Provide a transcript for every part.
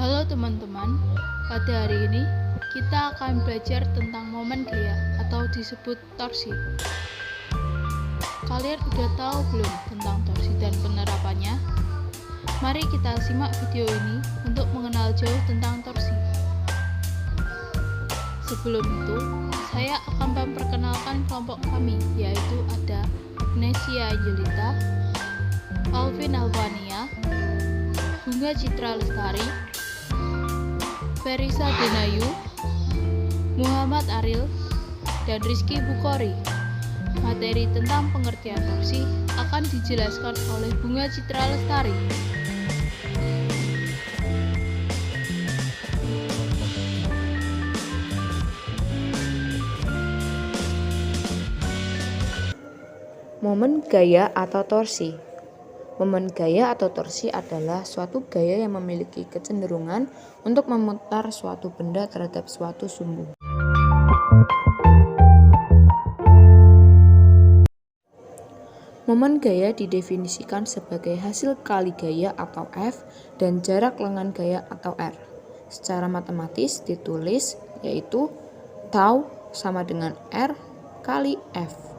Halo teman-teman, pada hari ini kita akan belajar tentang momen gaya atau disebut torsi. Kalian udah tahu belum tentang torsi dan penerapannya? Mari kita simak video ini untuk mengenal jauh tentang torsi. Sebelum itu, saya akan memperkenalkan kelompok kami, yaitu ada Agnesia Angelita, Alvin Alvania, Bunga Citra Lestari, Ferisa Denayu, Muhammad Aril, dan Rizky Bukhori. Materi tentang pengertian torsi akan dijelaskan oleh Bunga Citra Lestari. Momen gaya atau torsi. Momen gaya atau torsi adalah suatu gaya yang memiliki kecenderungan untuk memutar suatu benda terhadap suatu sumbu. Momen gaya didefinisikan sebagai hasil kali gaya atau F dan jarak lengan gaya atau R. Secara matematis ditulis yaitu tau sama dengan R kali F.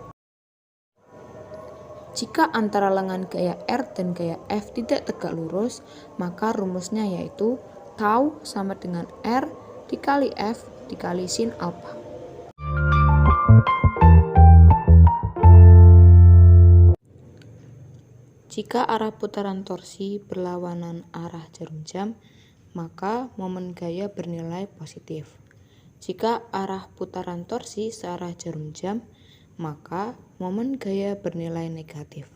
Jika antara lengan gaya R dan gaya F tidak tegak lurus, maka rumusnya yaitu tau sama dengan R dikali F dikali sin alpha. Jika arah putaran torsi berlawanan arah jarum jam, maka momen gaya bernilai positif. Jika arah putaran torsi searah jarum jam, maka momen gaya bernilai negatif.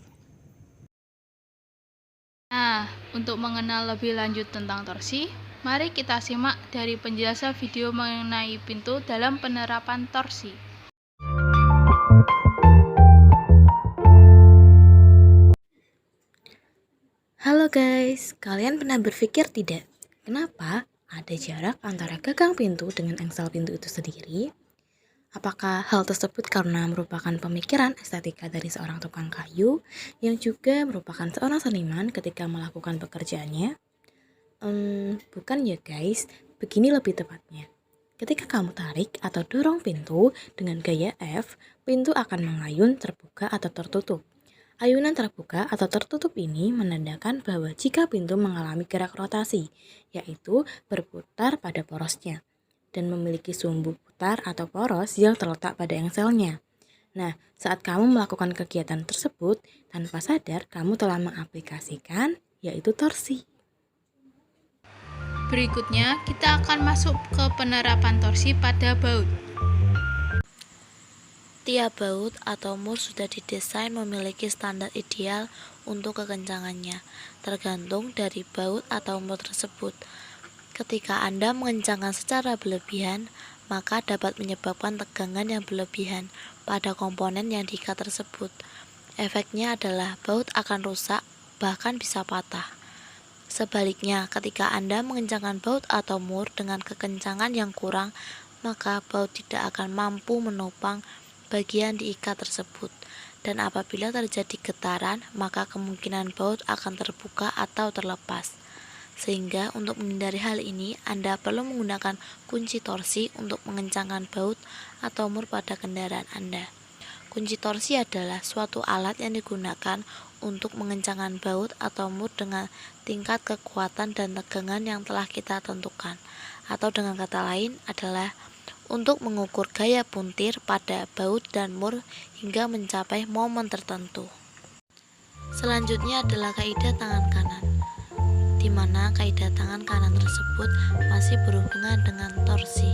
Nah, untuk mengenal lebih lanjut tentang torsi, mari kita simak dari penjelasan video mengenai pintu dalam penerapan torsi. Halo guys, kalian pernah berpikir tidak? Kenapa ada jarak antara gagang pintu dengan engsel pintu itu sendiri? Apakah hal tersebut karena merupakan pemikiran estetika dari seorang tukang kayu yang juga merupakan seorang seniman ketika melakukan pekerjaannya? Bukan ya guys, begini lebih tepatnya. Ketika kamu tarik atau dorong pintu dengan gaya F, pintu akan mengayun, terbuka atau tertutup. Ayunan terbuka atau tertutup ini menandakan bahwa jika pintu mengalami gerak rotasi, yaitu berputar pada porosnya, dan memiliki sumbu putar atau poros yang terletak pada engselnya. Nah, saat kamu melakukan kegiatan tersebut, tanpa sadar kamu telah mengaplikasikan, yaitu torsi. Berikutnya, kita akan masuk ke penerapan torsi pada baut. Tiap baut atau mur sudah didesain memiliki standar ideal untuk kekencangannya, tergantung dari baut atau mur tersebut. Ketika Anda mengencangkan secara berlebihan, maka dapat menyebabkan tegangan yang berlebihan pada komponen yang diikat tersebut. Efeknya adalah baut akan rusak, bahkan bisa patah. Sebaliknya, ketika Anda mengencangkan baut atau mur dengan kekencangan yang kurang, maka baut tidak akan mampu menopang bagian diikat tersebut. Dan apabila terjadi getaran, maka kemungkinan baut akan terbuka atau terlepas. Sehingga untuk menghindari hal ini, Anda perlu menggunakan kunci torsi untuk mengencangkan baut atau mur pada kendaraan Anda. Kunci torsi adalah suatu alat yang digunakan untuk mengencangkan baut atau mur dengan tingkat kekuatan dan tegangan yang telah kita tentukan. Atau dengan kata lain adalah untuk mengukur gaya puntir pada baut dan mur hingga mencapai momen tertentu. Selanjutnya adalah kaidah tangan kanan, di mana kaidah tangan kanan tersebut masih berhubungan dengan torsi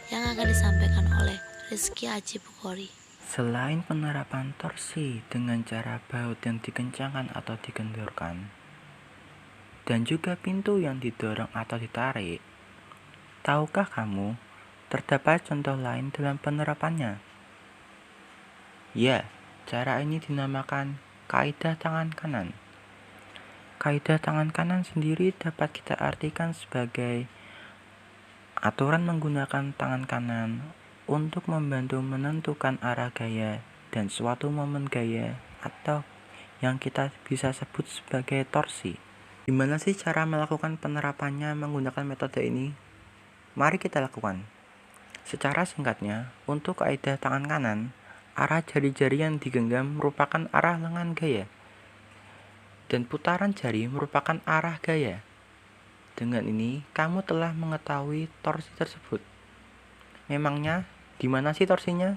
yang akan disampaikan oleh Rizky Aji Bukhori. Selain penerapan torsi dengan cara baut yang dikencangkan atau dikendorkan, dan juga pintu yang didorong atau ditarik, tahukah kamu terdapat contoh lain dalam penerapannya? Ya, cara ini dinamakan kaidah tangan kanan. Kaidah tangan kanan sendiri dapat kita artikan sebagai aturan menggunakan tangan kanan untuk membantu menentukan arah gaya dan suatu momen gaya atau yang kita bisa sebut sebagai torsi. Gimana sih cara melakukan penerapannya menggunakan metode ini? Mari kita lakukan. Secara singkatnya, untuk kaidah tangan kanan, arah jari-jari yang digenggam merupakan arah lengan gaya, dan putaran jari merupakan arah gaya. Dengan ini, kamu telah mengetahui torsi tersebut. Memangnya, di mana sih torsinya?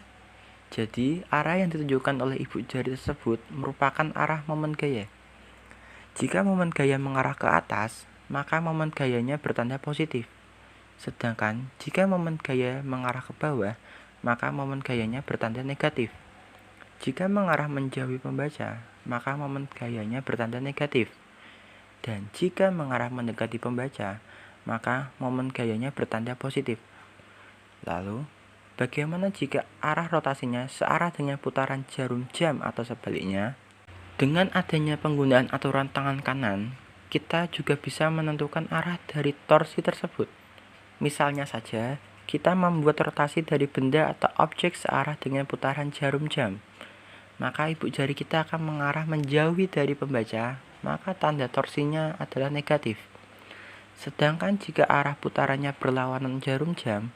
Jadi, arah yang ditunjukkan oleh ibu jari tersebut merupakan arah momen gaya. Jika momen gaya mengarah ke atas, maka momen gayanya bertanda positif. Sedangkan jika momen gaya mengarah ke bawah, maka momen gayanya bertanda negatif. Jika mengarah menjauhi pembaca, maka momen gayanya bertanda negatif. Dan jika mengarah mendekati pembaca, maka momen gayanya bertanda positif. Lalu, bagaimana jika arah rotasinya searah dengan putaran jarum jam atau sebaliknya? Dengan adanya penggunaan aturan tangan kanan, kita juga bisa menentukan arah dari torsi tersebut. Misalnya saja, kita membuat rotasi dari benda atau objek searah dengan putaran jarum jam. Maka ibu jari kita akan mengarah menjauhi dari pembaca, maka tanda torsinya adalah negatif. Sedangkan jika arah putarannya berlawanan jarum jam,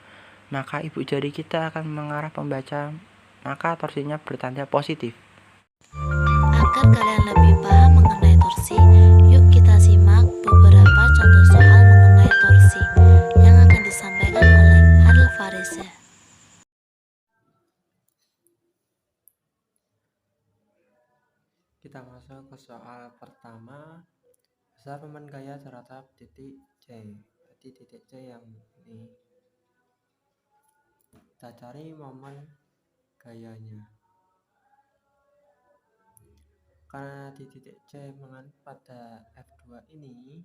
maka ibu jari kita akan mengarah pembaca, maka torsinya bertanda positif. Agar kalian lebih paham mengenai torsi, yuk kita simak beberapa contoh soal mengenai torsi yang akan disampaikan oleh Adel Fariza. Kita masuk ke soal pertama. Besar momen gaya terhadap titik C. Berarti titik C yang ini. Kita cari momen gayanya. Karena di titik C mengarah pada F2 ini,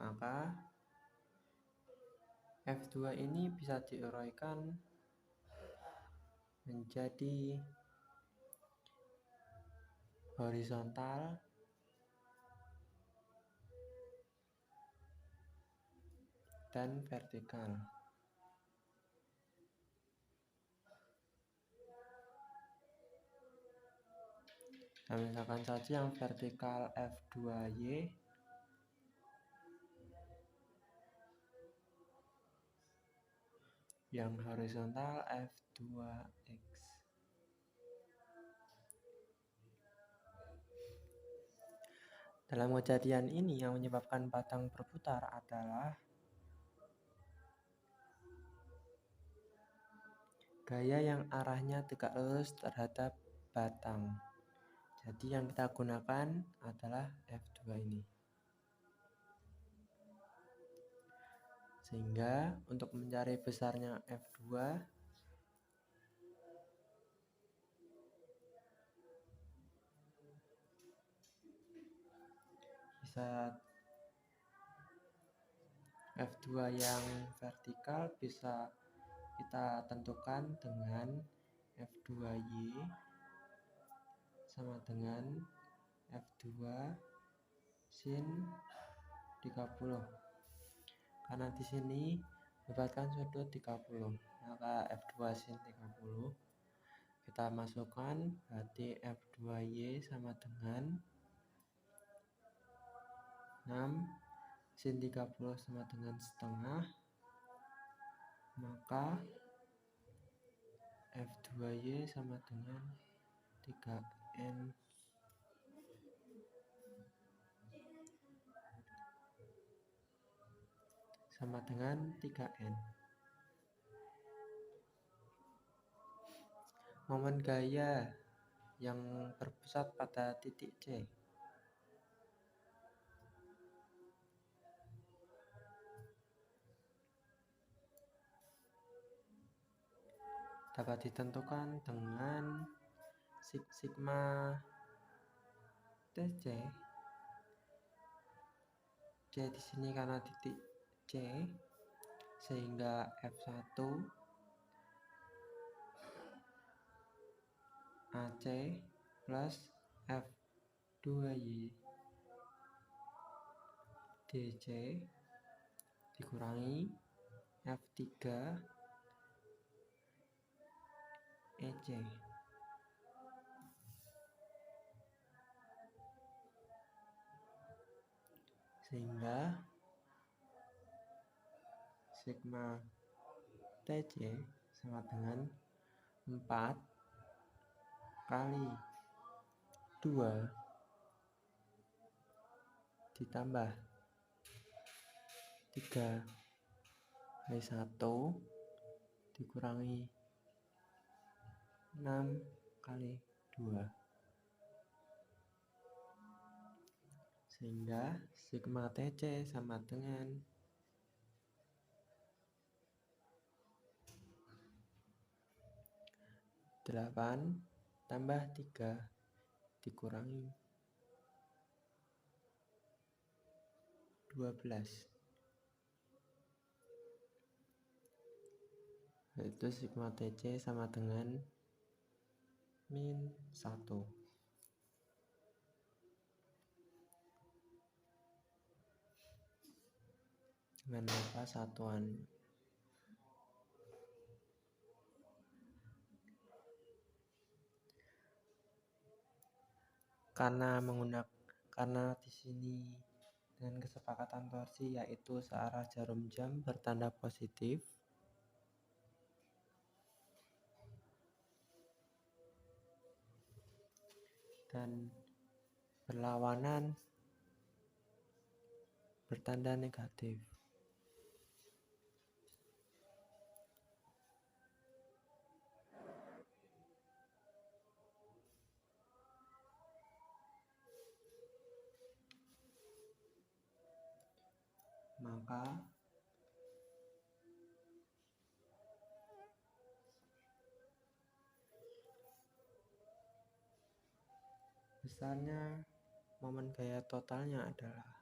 maka F2 ini bisa diuraikan menjadi horizontal dan vertikal. Nah, misalkan saja yang vertikal F2Y, yang horizontal F2X. Dalam kejadian ini yang menyebabkan batang berputar adalah gaya yang arahnya tegak lurus terhadap batang. Jadi yang kita gunakan adalah F2 ini. Sehingga untuk mencari besarnya F2, bisa F2 yang vertikal bisa kita tentukan dengan F2Y sama dengan F2 sin 30. Karena di sini mendapatkan sudut 30, maka F2 sin 30 kita masukkan, berarti F2Y sama dengan 6 sin 30 sama dengan setengah, maka F2Y sama dengan 3N sama dengan 3N. Momen gaya yang berpusat pada titik C. Dapat ditentukan dengan sigma TC. C di sini karena titik C, sehingga F1 AC plus F2Y DC dikurangi F3 EC. sehingga sigma TC sama dengan 4 kali 2 ditambah 3 kali 1 dikurangi 6 kali 2, sehingga sigma TC sama dengan 8 tambah 3 dikurangi 12, yaitu sigma TC sama dengan -1. Dengan apa satuan. Karena di sini dengan kesepakatan torsi yaitu searah jarum jam bertanda positif, dan berlawanan bertanda negatif. Maka besarnya momen gaya totalnya adalah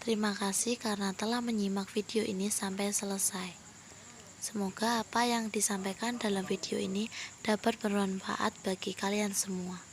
Terima kasih karena telah menyimak video ini sampai selesai. Semoga apa yang disampaikan dalam video ini dapat bermanfaat bagi kalian semua.